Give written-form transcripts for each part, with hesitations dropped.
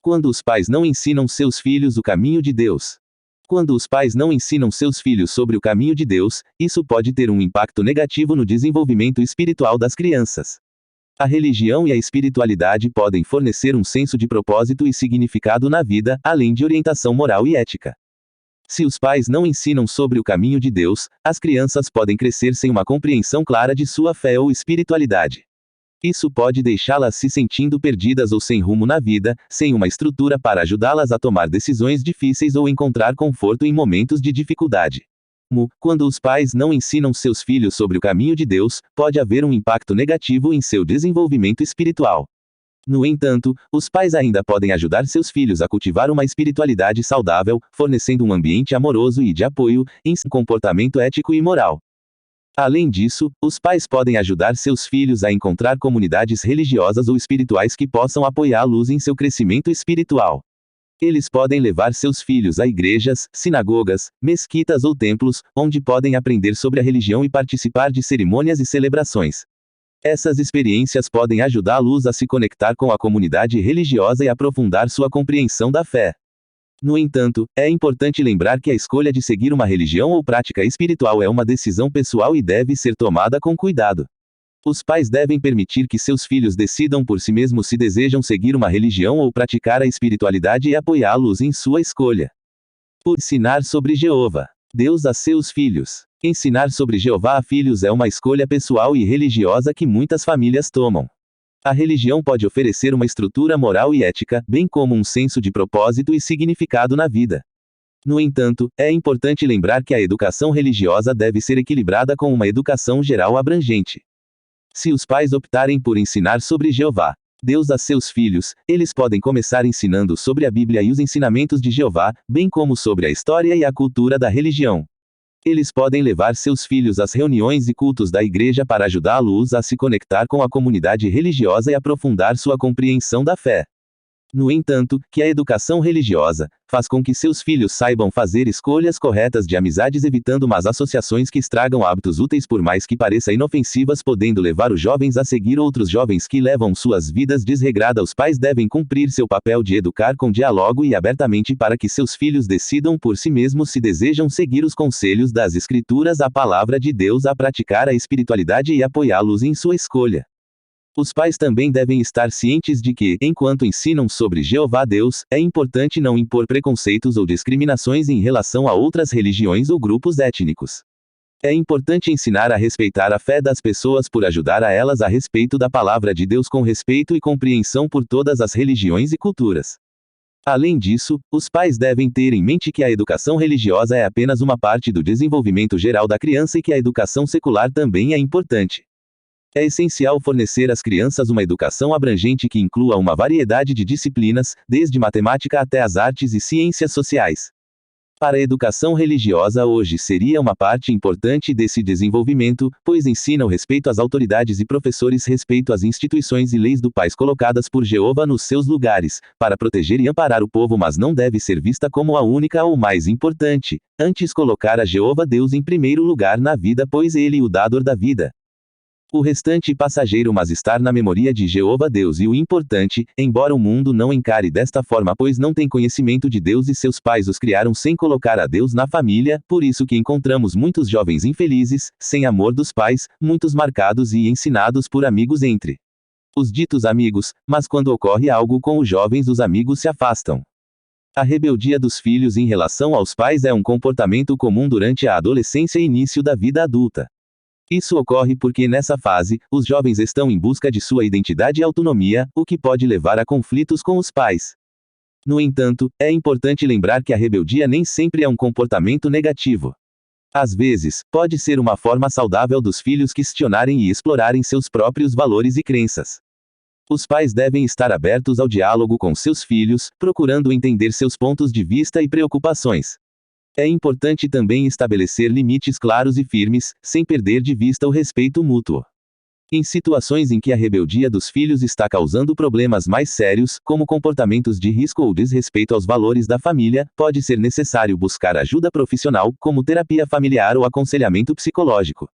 Quando os pais não ensinam seus filhos o caminho de Deus. Quando os pais não ensinam seus filhos sobre o caminho de Deus, isso pode ter um impacto negativo no desenvolvimento espiritual das crianças. A religião e a espiritualidade podem fornecer um senso de propósito e significado na vida, além de orientação moral e ética. Se os pais não ensinam sobre o caminho de Deus, as crianças podem crescer sem uma compreensão clara de sua fé ou espiritualidade. Isso pode deixá-las se sentindo perdidas ou sem rumo na vida, sem uma estrutura para ajudá-las a tomar decisões difíceis ou encontrar conforto em momentos de dificuldade. Quando os pais não ensinam seus filhos sobre o caminho de Deus, pode haver um impacto negativo em seu desenvolvimento espiritual. No entanto, os pais ainda podem ajudar seus filhos a cultivar uma espiritualidade saudável, fornecendo um ambiente amoroso e de apoio, em seu comportamento ético e moral. Além disso, os pais podem ajudar seus filhos a encontrar comunidades religiosas ou espirituais que possam apoiá-los em seu crescimento espiritual. Eles podem levar seus filhos a igrejas, sinagogas, mesquitas ou templos, onde podem aprender sobre a religião e participar de cerimônias e celebrações. Essas experiências podem ajudá-los a se conectar com a comunidade religiosa e aprofundar sua compreensão da fé. No entanto, é importante lembrar que a escolha de seguir uma religião ou prática espiritual é uma decisão pessoal e deve ser tomada com cuidado. Os pais devem permitir que seus filhos decidam por si mesmos se desejam seguir uma religião ou praticar a espiritualidade e apoiá-los em sua escolha. Ensinar sobre Jeová. Deus a seus filhos. Ensinar sobre Jeová a filhos é uma escolha pessoal e religiosa que muitas famílias tomam. A religião pode oferecer uma estrutura moral e ética, bem como um senso de propósito e significado na vida. No entanto, é importante lembrar que a educação religiosa deve ser equilibrada com uma educação geral abrangente. Se os pais optarem por ensinar sobre Jeová, Deus a seus filhos, eles podem começar ensinando sobre a Bíblia e os ensinamentos de Jeová, bem como sobre a história e a cultura da religião. Eles podem levar seus filhos às reuniões e cultos da igreja para ajudá-los a se conectar com a comunidade religiosa e aprofundar sua compreensão da fé. No entanto, que a educação religiosa faz com que seus filhos saibam fazer escolhas corretas de amizades, evitando más associações que estragam hábitos úteis por mais que pareçam inofensivas, podendo levar os jovens a seguir outros jovens que levam suas vidas desregradas. Os pais devem cumprir seu papel de educar com diálogo e abertamente para que seus filhos decidam por si mesmos se desejam seguir os conselhos das Escrituras, a palavra de Deus, a praticar a espiritualidade e apoiá-los em sua escolha. Os pais também devem estar cientes de que, enquanto ensinam sobre Jeová Deus, é importante não impor preconceitos ou discriminações em relação a outras religiões ou grupos étnicos. É importante ensinar a respeitar a fé das pessoas por ajudar a elas a respeito da palavra de Deus com respeito e compreensão por todas as religiões e culturas. Além disso, os pais devem ter em mente que a educação religiosa é apenas uma parte do desenvolvimento geral da criança e que a educação secular também é importante. É essencial fornecer às crianças uma educação abrangente que inclua uma variedade de disciplinas, desde matemática até as artes e ciências sociais. Para a educação religiosa hoje seria uma parte importante desse desenvolvimento, pois ensina o respeito às autoridades e professores, respeito às instituições e leis do país colocadas por Jeová nos seus lugares, para proteger e amparar o povo, mas não deve ser vista como a única ou mais importante. Antes, colocar a Jeová Deus em primeiro lugar na vida, pois ele é o dador da vida. O restante passageiro, mas estar na memória de Jeová Deus e o importante, embora o mundo não encare desta forma, pois não tem conhecimento de Deus e seus pais os criaram sem colocar a Deus na família, por isso que encontramos muitos jovens infelizes, sem amor dos pais, muitos marcados e ensinados por amigos entre os ditos amigos, mas quando ocorre algo com os jovens, os amigos se afastam. A rebeldia dos filhos em relação aos pais é um comportamento comum durante a adolescência e início da vida adulta. Isso ocorre porque nessa fase, os jovens estão em busca de sua identidade e autonomia, o que pode levar a conflitos com os pais. No entanto, é importante lembrar que a rebeldia nem sempre é um comportamento negativo. Às vezes, pode ser uma forma saudável dos filhos questionarem e explorarem seus próprios valores e crenças. Os pais devem estar abertos ao diálogo com seus filhos, procurando entender seus pontos de vista e preocupações. É importante também estabelecer limites claros e firmes, sem perder de vista o respeito mútuo. Em situações em que a rebeldia dos filhos está causando problemas mais sérios, como comportamentos de risco ou desrespeito aos valores da família, pode ser necessário buscar ajuda profissional, como terapia familiar ou aconselhamento psicológico.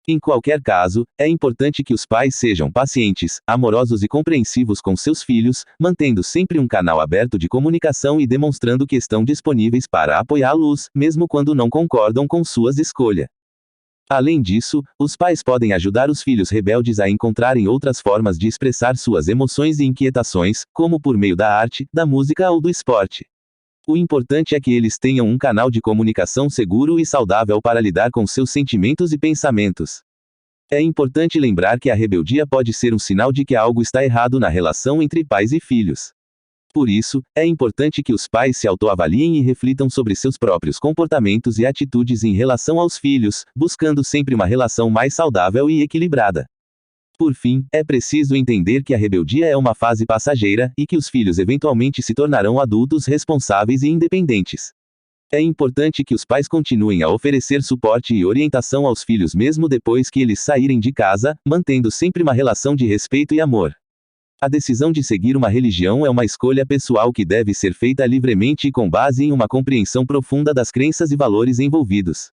Em qualquer caso, é importante que os pais sejam pacientes, amorosos e compreensivos com seus filhos, mantendo sempre um canal aberto de comunicação e demonstrando que estão disponíveis para apoiá-los, mesmo quando não concordam com suas escolhas. Além disso, os pais podem ajudar os filhos rebeldes a encontrarem outras formas de expressar suas emoções e inquietações, como por meio da arte, da música ou do esporte. O importante é que eles tenham um canal de comunicação seguro e saudável para lidar com seus sentimentos e pensamentos. É importante lembrar que a rebeldia pode ser um sinal de que algo está errado na relação entre pais e filhos. Por isso, é importante que os pais se autoavaliem e reflitam sobre seus próprios comportamentos e atitudes em relação aos filhos, buscando sempre uma relação mais saudável e equilibrada. Por fim, é preciso entender que a rebeldia é uma fase passageira, e que os filhos eventualmente se tornarão adultos responsáveis e independentes. É importante que os pais continuem a oferecer suporte e orientação aos filhos mesmo depois que eles saírem de casa, mantendo sempre uma relação de respeito e amor. A decisão de seguir uma religião é uma escolha pessoal que deve ser feita livremente e com base em uma compreensão profunda das crenças e valores envolvidos.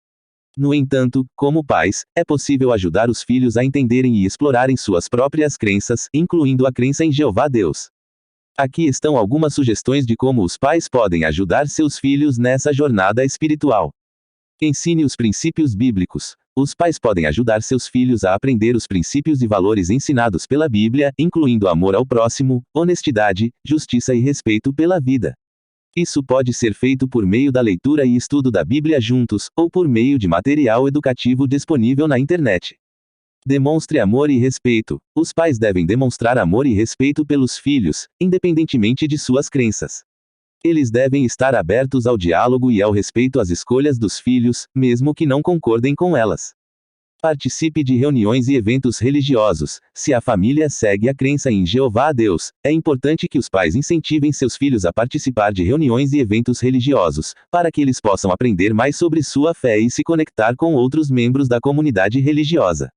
No entanto, como pais, é possível ajudar os filhos a entenderem e explorarem suas próprias crenças, incluindo a crença em Jeová Deus. Aqui estão algumas sugestões de como os pais podem ajudar seus filhos nessa jornada espiritual. Ensine os princípios bíblicos. Os pais podem ajudar seus filhos a aprender os princípios e valores ensinados pela Bíblia, incluindo amor ao próximo, honestidade, justiça e respeito pela vida. Isso pode ser feito por meio da leitura e estudo da Bíblia juntos, ou por meio de material educativo disponível na internet. Demonstre amor e respeito. Os pais devem demonstrar amor e respeito pelos filhos, independentemente de suas crenças. Eles devem estar abertos ao diálogo e ao respeito às escolhas dos filhos, mesmo que não concordem com elas. Participe de reuniões e eventos religiosos. Se a família segue a crença em Jeová Deus, é importante que os pais incentivem seus filhos a participar de reuniões e eventos religiosos, para que eles possam aprender mais sobre sua fé e se conectar com outros membros da comunidade religiosa.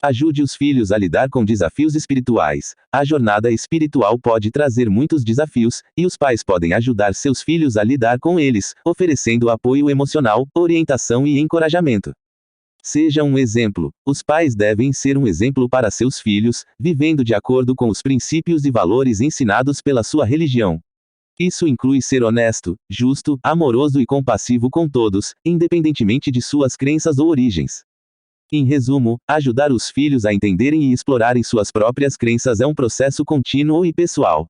Ajude os filhos a lidar com desafios espirituais. A jornada espiritual pode trazer muitos desafios, e os pais podem ajudar seus filhos a lidar com eles, oferecendo apoio emocional, orientação e encorajamento. Seja um exemplo. Os pais devem ser um exemplo para seus filhos, vivendo de acordo com os princípios e valores ensinados pela sua religião. Isso inclui ser honesto, justo, amoroso e compassivo com todos, independentemente de suas crenças ou origens. Em resumo, ajudar os filhos a entenderem e explorarem suas próprias crenças é um processo contínuo e pessoal.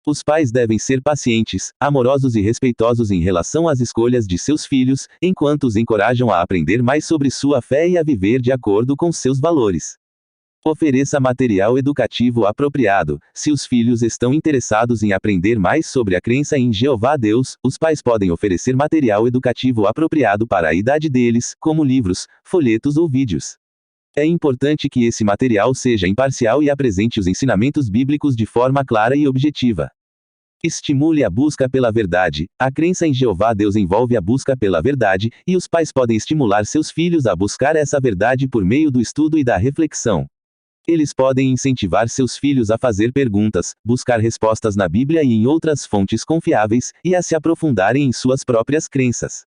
Os pais devem ser pacientes, amorosos e respeitosos em relação às escolhas de seus filhos, enquanto os encorajam a aprender mais sobre sua fé e a viver de acordo com seus valores. Ofereça material educativo apropriado. Se os filhos estão interessados em aprender mais sobre a crença em Jeová Deus, os pais podem oferecer material educativo apropriado para a idade deles, como livros, folhetos ou vídeos. É importante que esse material seja imparcial e apresente os ensinamentos bíblicos de forma clara e objetiva. Estimule a busca pela verdade. A crença em Jeová Deus envolve a busca pela verdade, e os pais podem estimular seus filhos a buscar essa verdade por meio do estudo e da reflexão. Eles podem incentivar seus filhos a fazer perguntas, buscar respostas na Bíblia e em outras fontes confiáveis, e a se aprofundarem em suas próprias crenças.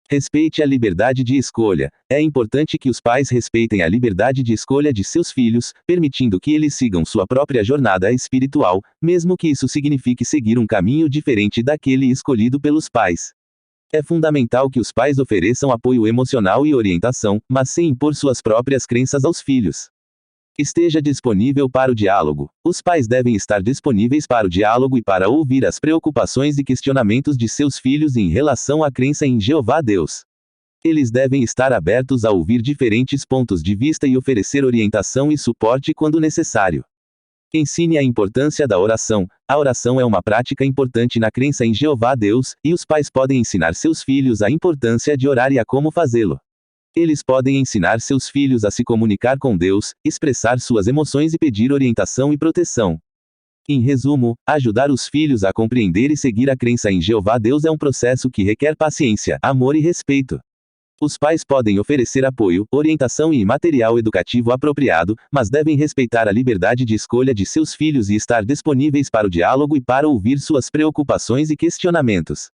Respeite a liberdade de escolha. É importante que os pais respeitem a liberdade de escolha de seus filhos, permitindo que eles sigam sua própria jornada espiritual, mesmo que isso signifique seguir um caminho diferente daquele escolhido pelos pais. É fundamental que os pais ofereçam apoio emocional e orientação, mas sem impor suas próprias crenças aos filhos. Esteja disponível para o diálogo. Os pais devem estar disponíveis para o diálogo e para ouvir as preocupações e questionamentos de seus filhos em relação à crença em Jeová Deus. Eles devem estar abertos a ouvir diferentes pontos de vista e oferecer orientação e suporte quando necessário. Ensine a importância da oração. A oração é uma prática importante na crença em Jeová Deus, e os pais podem ensinar seus filhos a importância de orar e a como fazê-lo. Eles podem ensinar seus filhos a se comunicar com Deus, expressar suas emoções e pedir orientação e proteção. Em resumo, ajudar os filhos a compreender e seguir a crença em Jeová Deus é um processo que requer paciência, amor e respeito. Os pais podem oferecer apoio, orientação e material educativo apropriado, mas devem respeitar a liberdade de escolha de seus filhos e estar disponíveis para o diálogo e para ouvir suas preocupações e questionamentos.